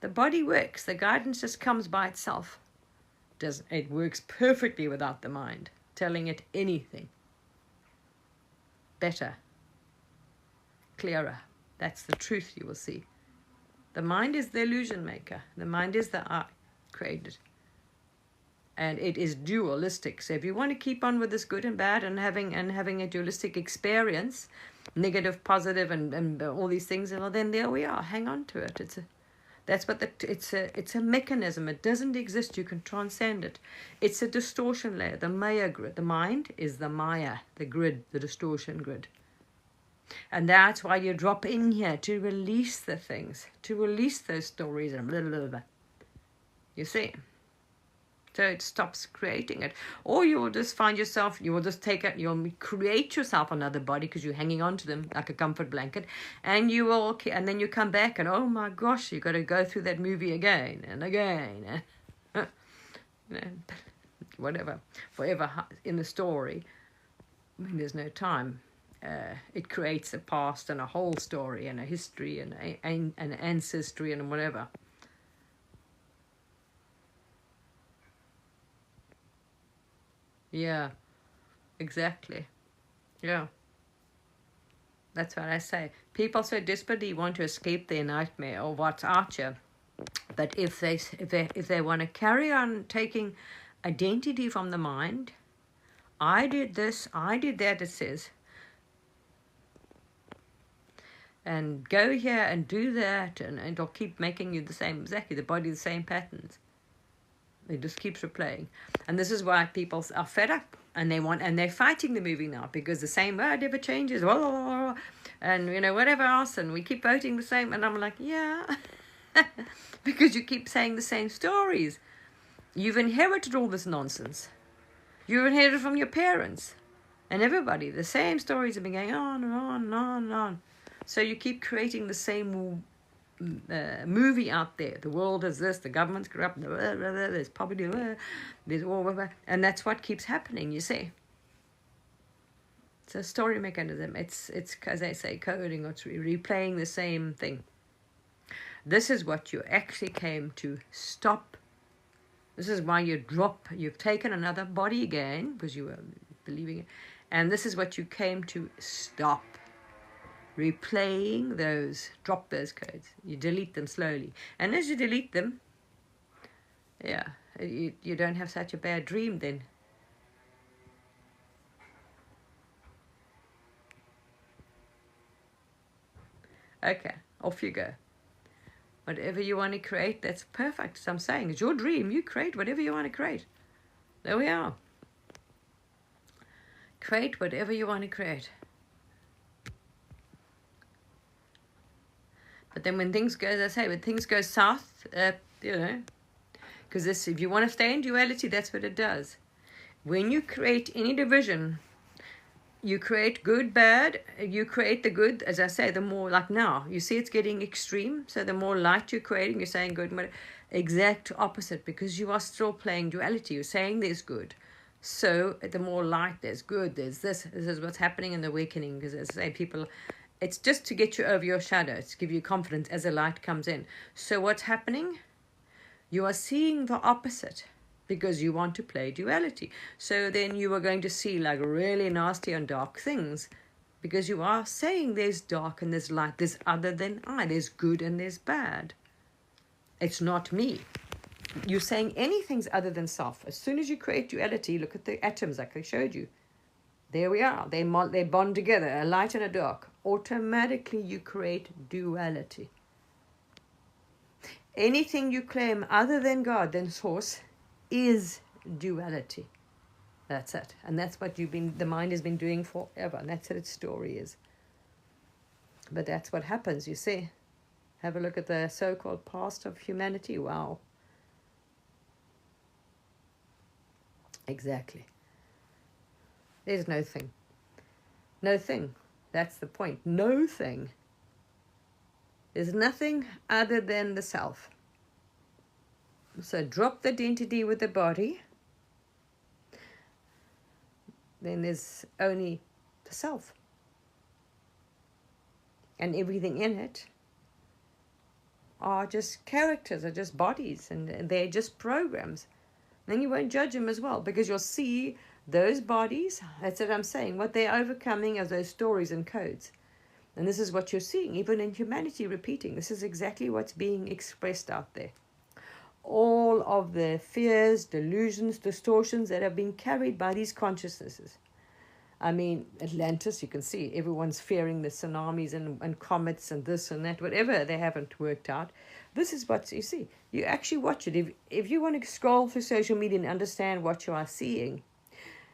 The body works. The guidance just comes by itself. It works perfectly without the mind telling it anything. Better. Clearer. That's the truth you will see. The mind is the illusion maker. The mind is the I created. And it is dualistic. So if you want to keep on with this good and bad and having a dualistic experience, negative, positive, and all these things, well, then there we are. Hang on to it. It's a mechanism. It doesn't exist. You can transcend it. It's a distortion layer. The Maya grid. The mind is the Maya, the grid, the distortion grid. And that's why you drop in here to release the things, to release those stories and blah, blah, blah. You see. So it stops creating it. Or you will just find yourself, you will just take it, you'll create yourself another body because you're hanging on to them like a comfort blanket. And then you come back and, oh my gosh, you've got to go through that movie again and again. Whatever. Forever in the story. I mean, there's no time. It creates a past and a whole story and a history and an ancestry and whatever. Yeah, exactly. Yeah. That's what I say. People so desperately want to escape their nightmare or what's out here. But if they want to carry on taking identity from the mind, I did this, I did that, it says, and go here and do that, and it'll keep making you the same, exactly, the body, the same patterns. It just keeps replaying. And this is why people are fed up and they're fighting the movie now because the same word never changes. And whatever else, and we keep voting the same. And I'm like, yeah, because you keep saying the same stories. You've inherited all this nonsense. You've inherited from your parents and everybody. The same stories have been going on and on and on and on. So you keep creating the same movie out there. The world is this, the government's corrupt, there's poverty, there's all, and that's what keeps happening, you see. It's a story mechanism. It's as I say, coding, or it's replaying the same thing. This is what you actually came to stop. This is why you've taken another body again, because you were believing it, and this is what you came to stop. Replaying drop those codes. You delete them slowly. And as you delete them, yeah, you don't have such a bad dream then. Okay, off you go. Whatever you want to create, that's perfect. So I'm saying, it's your dream. You create whatever you want to create. There we are. Create whatever you want to create. But then when things go, as I say, when things go south, you know, because this, if you want to stay in duality, that's what it does. When you create any division, you create good, bad, you create the good, as I say, the more, like now, you see it's getting extreme, so the more light you're creating, you're saying good, but exact opposite, because you are still playing duality. You're saying there's good. So the more light, there's good, there's this is what's happening in the awakening, because as I say, people, it's just to get you over your shadow, to give you confidence as the light comes in. So what's happening? You are seeing the opposite, because you want to play duality. So then you are going to see like really nasty and dark things, because you are saying there's dark and there's light, there's other than I, there's good and there's bad. It's not me. You're saying anything's other than self. As soon as you create duality, look at the atoms like I showed you. There we are. They bond together, a light and a dark. Automatically you create duality. Anything you claim other than God, than source, is duality. That's it. And that's what the mind has been doing forever. And that's what its story is. But that's what happens, you see. Have a look at the so-called past of humanity. Wow. Exactly. There's no thing. No thing. That's the point. No thing. There's nothing other than the self. So drop the identity with the body. Then there's only the self. And everything in it are just characters, are just bodies, and they're just programs. Then you won't judge them as well, because you'll see those bodies, that's what I'm saying, what they're overcoming are those stories and codes. And this is what you're seeing, even in humanity repeating. This is exactly what's being expressed out there. All of the fears, delusions, distortions that have been carried by these consciousnesses. I mean, Atlantis, you can see everyone's fearing the tsunamis and comets and this and that, whatever they haven't worked out. This is what you see. You actually watch it. If you want to scroll through social media and understand what you are seeing,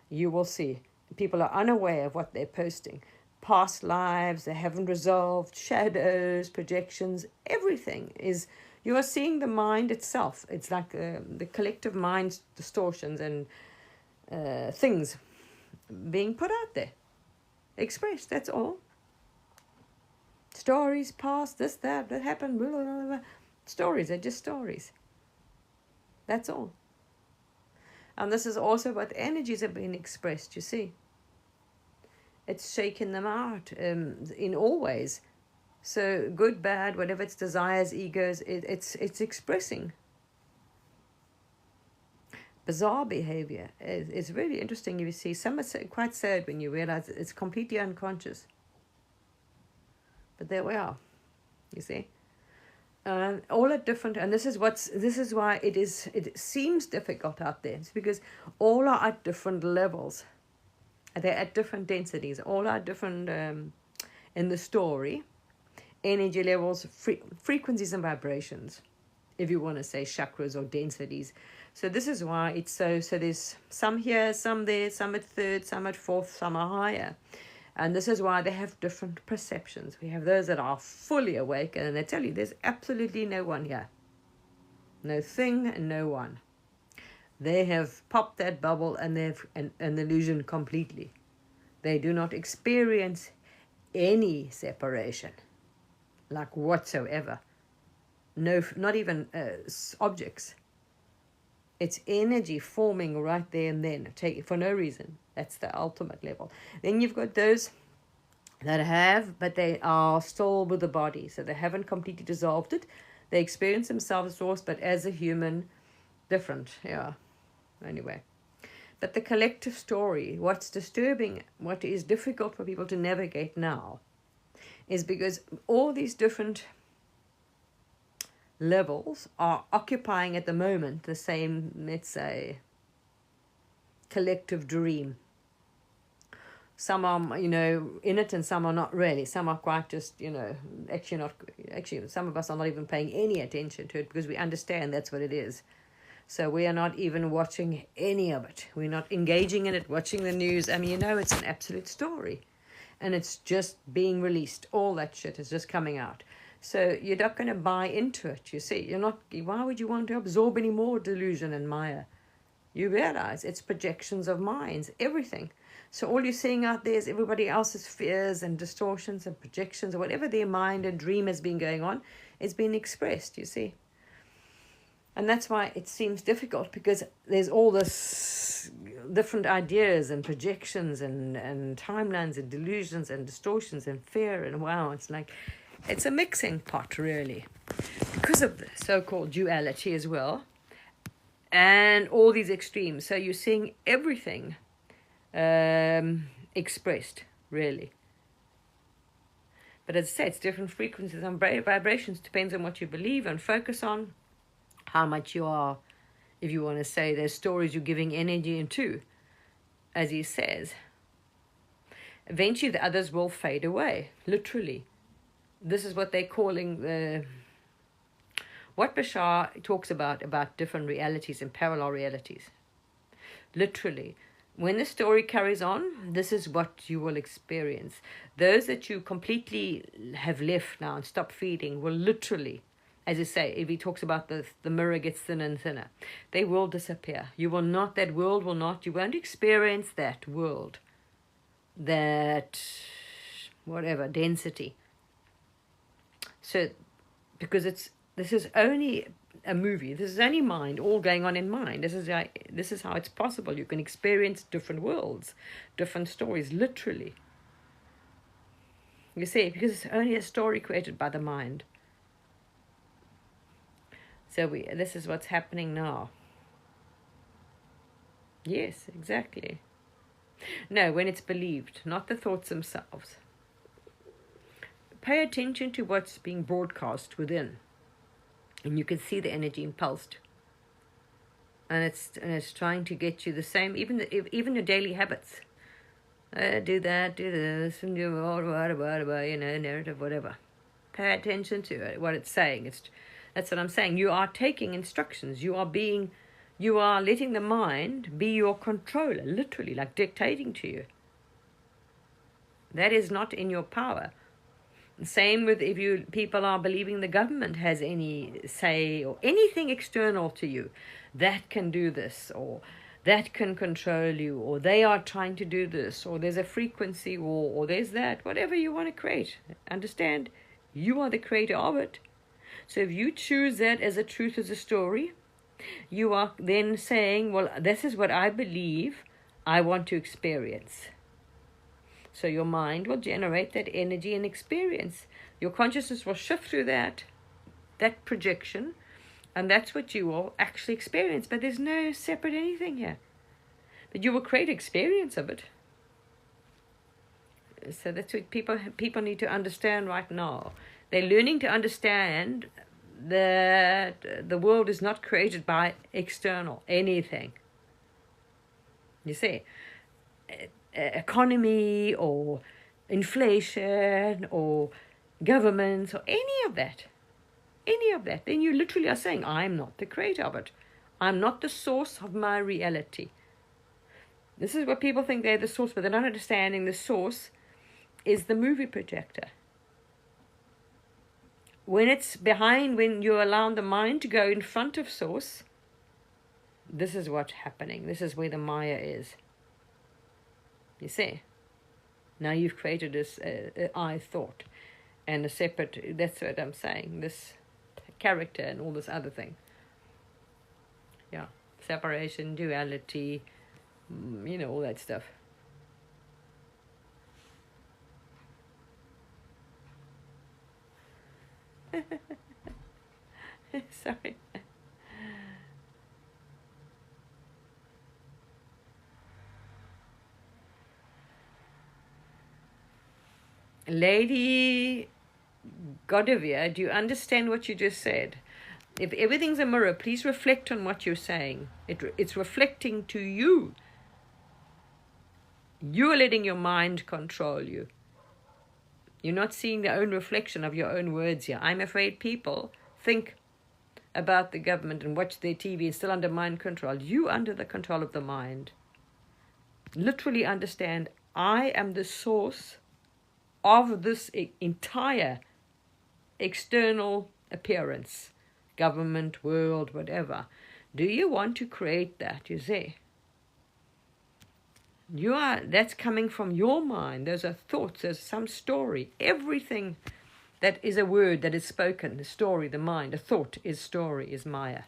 you will see people are unaware of what they're posting. Past lives they haven't resolved, shadows, projections, everything is, you are seeing the mind itself. It's like the collective mind's distortions and things being put out there, expressed, that's all. Stories, past, this, that happened, blah, blah, blah, blah. Stories are just stories. That's all. And this is also what energies are being expressed, you see. It's shaking them out in all ways. So good, bad, whatever its desires, egos, it's expressing. Bizarre behavior. It's really interesting. You see, some are quite sad when you realize it's completely unconscious. But there we are, you see. All are different, and this is why it seems difficult out there. It's because all are at different levels. They're at different densities. All are different in the story. Energy levels, frequencies and vibrations, if you want to say chakras or densities. So this is why it's so there's some here, some there, some at third, some at fourth, some are higher. And this is why they have different perceptions. We have those that are fully awake, and they tell you there's absolutely no one here. No thing and no one. They have popped that bubble and they've an illusion completely. They do not experience any separation, like whatsoever. No, not even objects. It's energy forming right there and then, for no reason. That's the ultimate level. Then you've got those that have, but they are still with the body. So they haven't completely dissolved it. They experience themselves as source, but as a human, different. Yeah. Anyway. But the collective story, what's disturbing, what is difficult for people to navigate now, is because all these different levels are occupying at the moment the same, let's say, collective dream. Some are, in it, and some are not really. Some are quite just, actually, some of us are not even paying any attention to it because we understand that's what it is. So we are not even watching any of it. We're not engaging in it, watching the news. I mean, it's an absolute story. And it's just being released. All that shit is just coming out. So you're not going to buy into it, you see. You're not. Why would you want to absorb any more delusion and Maya? You realize it's projections of minds, everything. So all you're seeing out there is everybody else's fears and distortions and projections, or whatever their mind and dream has been going on, is being expressed, you see. And that's why it seems difficult, because there's all this different ideas and projections and timelines and delusions and distortions and fear, and wow, it's like, it's a mixing pot, really, because of the so-called duality as well, and all these extremes. So you're seeing everything expressed, really. But as I say, it's different frequencies and vibrations, depends on what you believe and focus on, how much you are, if you want to say, there's stories you're giving energy into, as he says. Eventually the others will fade away, literally. This is what they're calling what Bashar talks about different realities and parallel realities. Literally. When the story carries on, this is what you will experience. Those that you completely have left now and stopped feeding will literally, as you say, if he talks about the mirror gets thinner and thinner, they will disappear. You will not, that world will not, you won't experience that world, that whatever, density. So, because this is only a movie, this is only mind, all going on in mind. This is how it's possible. You can experience different worlds, different stories, literally. You see, because it's only a story created by the mind. So this is what's happening now. Yes, exactly. No, when it's believed, not the thoughts themselves. Pay attention to what's being broadcast within, and you can see the energy impulsed. And it's trying to get you the same, even your daily habits. Do that, do this, and do whatever, narrative, whatever. Pay attention to it, what it's saying. That's what I'm saying. You are taking instructions. You are letting the mind be your controller, literally, like dictating to you. That is not in your power. Same with if people are believing the government has any say or anything external to you that can do this, or that can control you, or they are trying to do this, or there's a frequency war, or there's that, whatever you want to create. Understand, you are the creator of it. So if you choose that as a truth, as a story, you are then saying, well, this is what I believe I want to experience. So your mind will generate that energy and experience. Your consciousness will shift through that projection, and that's what you will actually experience. But there's no separate anything here. But you will create experience of it. So that's what people need to understand right now. They're learning to understand that the world is not created by external anything. You see, economy or inflation or governments or any of that, then you literally are saying, I'm not the creator of it. I'm not the source of my reality. This is what people think they're the source, but they're not understanding the source is the movie projector. When it's behind, when you allow the mind to go in front of source, this is what's happening. This is where the Maya is. You see? Now you've created this I thought and a separate, that's what I'm saying, this character and all this other thing. Yeah, separation, duality, all that stuff. Sorry. Lady Godovia, do you understand what you just said? If everything's a mirror, please reflect on what you're saying. It's reflecting to you. You're letting your mind control you. You're not seeing the own reflection of your own words here. I'm afraid people think about the government and watch their TV and still under mind control. You under the control of the mind. Literally understand, I am the source of this entire external appearance, government, world, whatever. Do you want to create that? You see, that's coming from your mind. Those are thoughts, there's some story. Everything that is a word that is spoken, the story, the mind, a thought is story, is Maya.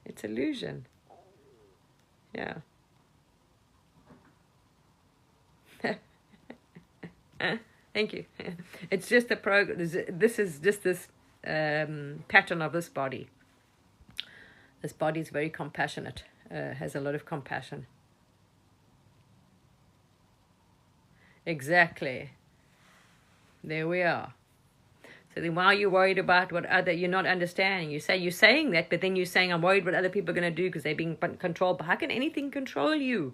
It's illusion. Yeah. Thank you. It's just a program. This is just this pattern of this body. This body is very compassionate, has a lot of compassion. Exactly. There we are. So then why are you worried about what you're not understanding? You're saying that, but then you're saying, I'm worried what other people are going to do because they're being controlled. But how can anything control you?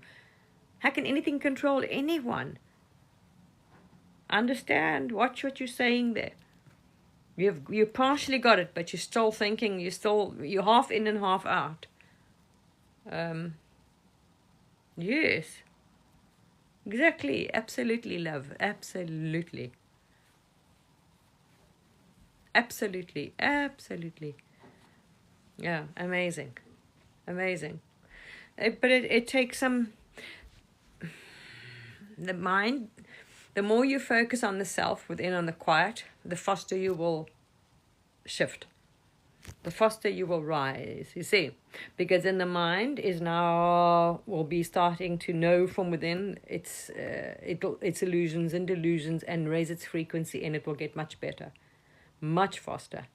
How can anything control anyone? Understand. Watch what you're saying there. You partially got it, but you're still thinking, you're half in and half out. Yes. Exactly. Absolutely, love. Absolutely. Absolutely. Absolutely. Yeah, amazing. Amazing. But it takes some... The mind, the more you focus on the self, within, on the quiet, the faster you will shift. The faster you will rise, you see. Because in the mind will be starting to know from within its illusions and delusions and raise its frequency, and it will get much better. Much faster.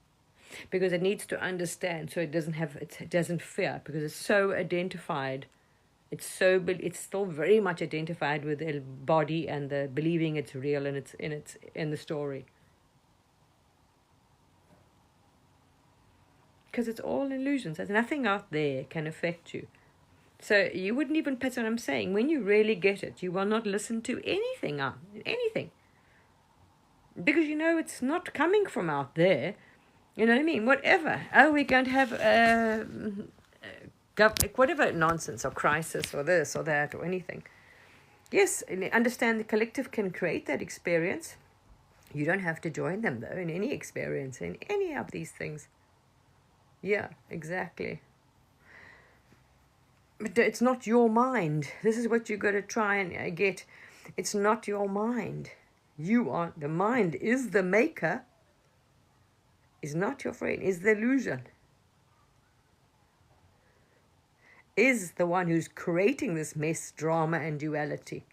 Because it needs to understand, so it doesn't fear, because it's so identified. It's still very much identified with the body and the believing it's real and it's in the story. Because it's all illusions. There's nothing out there can affect you. So you wouldn't even, that's what I'm saying. When you really get it, you will not listen to anything. Because you know it's not coming from out there. You know what I mean? Whatever. Oh, we're going to have whatever nonsense or crisis or this or that or anything. Yes, understand the collective can create that experience. You don't have to join them, though, in any experience, in any of these things. Yeah, exactly. But it's not your mind. This is what you got to try and get. It's not your mind. The mind is the maker, is not your friend, is the illusion. Is the one who's creating this mess, drama, and duality.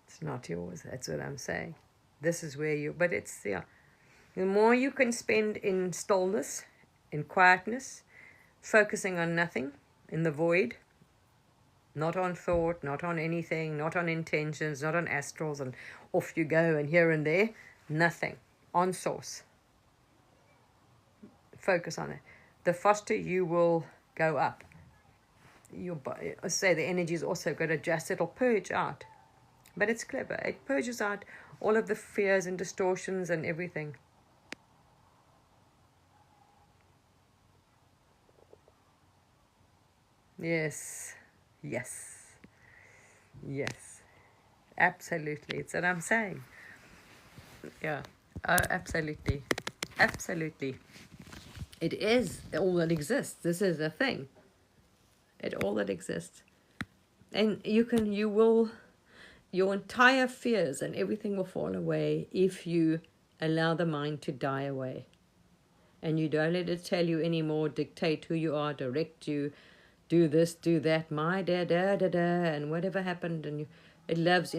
It's not yours. That's what I'm saying. This is where but it's, yeah. The more you can spend in stillness, in quietness, focusing on nothing, in the void, not on thought, not on anything, not on intentions, not on astrals, and off you go and here and there, nothing, on source. Focus on it. The faster you will go up. Your body, say the energy is also going to adjust. It'll purge out. But it's clever. It purges out all of the fears and distortions and everything. Yes. Yes. Yes. Absolutely. It's what I'm saying. Yeah. Oh, absolutely. Absolutely. It is all that exists. This is a thing. All that exists. And your entire fears and everything will fall away if you allow the mind to die away. And you don't let it tell you anymore, dictate who you are, direct you, do this, do that, my da, and whatever happened. And it loves,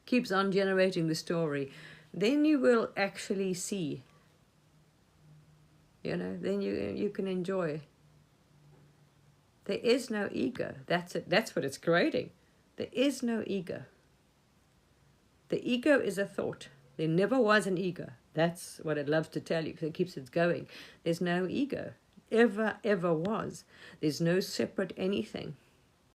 keeps on generating the story. Then you will actually see. Then you can enjoy. There is no ego. That's it. That's what it's creating. There is no ego. The ego is a thought. There never was an ego. That's what it loves to tell you because it keeps it going. There's no ego. ever was. There's no separate anything.